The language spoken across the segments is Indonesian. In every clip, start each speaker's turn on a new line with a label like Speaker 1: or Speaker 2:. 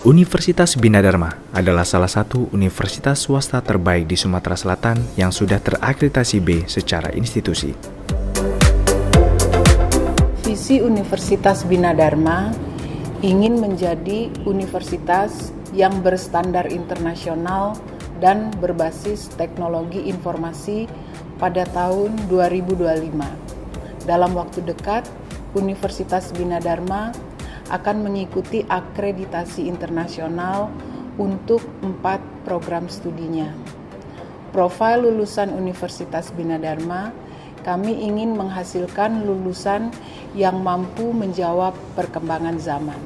Speaker 1: Universitas Bina Dharma adalah salah satu universitas swasta terbaik di Sumatera Selatan yang sudah terakreditasi B secara institusi.
Speaker 2: Visi Universitas Bina Dharma ingin menjadi universitas yang berstandar internasional dan berbasis teknologi informasi pada tahun 2025. Dalam waktu dekat, Universitas Bina Dharma akan mengikuti akreditasi internasional untuk 4 program studinya. Profil lulusan Universitas Bina Dharma, kami ingin menghasilkan lulusan yang mampu menjawab perkembangan zaman.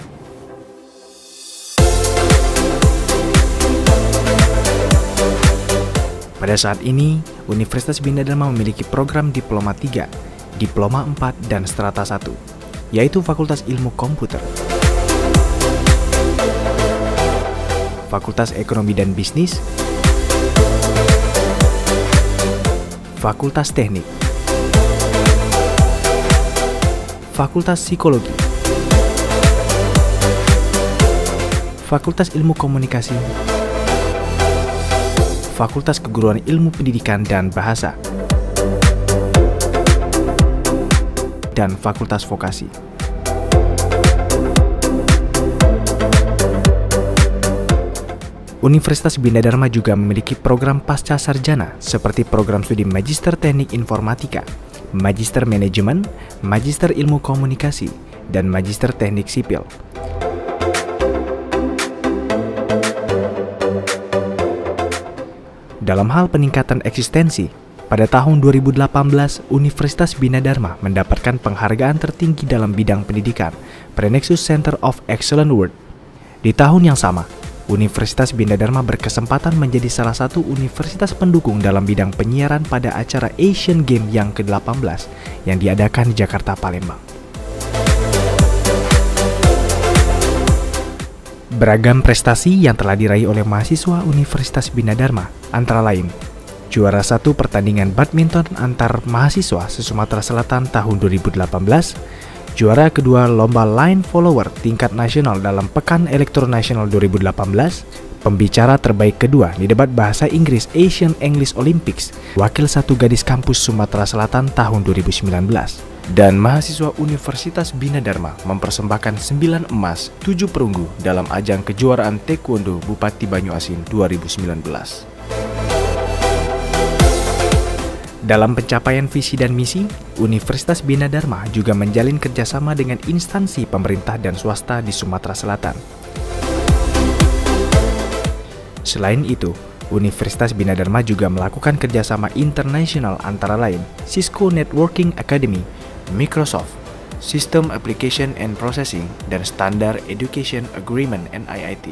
Speaker 1: Pada saat ini, Universitas Bina Dharma memiliki program Diploma 3, Diploma 4, dan Strata 1, yaitu Fakultas Ilmu Komputer, Fakultas Ekonomi dan Bisnis, Fakultas Teknik, Fakultas Psikologi, Fakultas Ilmu Komunikasi, Fakultas Keguruan Ilmu Pendidikan dan Bahasa, dan Fakultas Vokasi. Universitas Bina Dharma juga memiliki program pasca sarjana seperti program studi Magister Teknik Informatika, Magister Manajemen, Magister Ilmu Komunikasi, dan Magister Teknik Sipil. Dalam hal peningkatan eksistensi, pada tahun 2018, Universitas Bina Dharma mendapatkan penghargaan tertinggi dalam bidang pendidikan, Prenexus Center of Excellence Award. Di tahun yang sama, Universitas Bina Dharma berkesempatan menjadi salah satu universitas pendukung dalam bidang penyiaran pada acara Asian Games yang ke-18 yang diadakan di Jakarta, Palembang. Beragam prestasi yang telah diraih oleh mahasiswa Universitas Bina Dharma, antara lain juara 1 pertandingan badminton antar mahasiswa se-Sumatera Selatan tahun 2018, juara kedua lomba line follower tingkat nasional dalam Pekan Elektronasional 2018, pembicara terbaik kedua di debat bahasa Inggris Asian English Olympics, wakil 1 gadis kampus Sumatera Selatan tahun 2019, dan mahasiswa Universitas Bina Dharma mempersembahkan 9 emas, 7 perunggu dalam ajang kejuaraan Taekwondo Bupati Banyuasin 2019. Dalam pencapaian visi dan misi, Universitas Bina Dharma juga menjalin kerjasama dengan instansi pemerintah dan swasta di Sumatera Selatan. Selain itu, Universitas Bina Dharma juga melakukan kerjasama internasional antara lain Cisco Networking Academy, Microsoft, System Application and Processing, dan Standard Education Agreement (NIIT).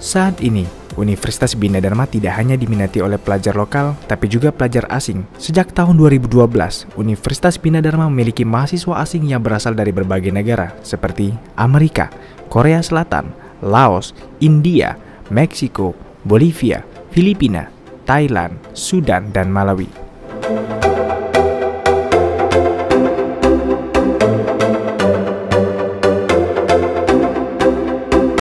Speaker 1: Saat ini, Universitas Bina Dharma tidak hanya diminati oleh pelajar lokal, tapi juga pelajar asing. Sejak tahun 2012, Universitas Bina Dharma memiliki mahasiswa asing yang berasal dari berbagai negara, seperti Amerika, Korea Selatan, Laos, India, Meksiko, Bolivia, Filipina, Thailand, Sudan, dan Malawi.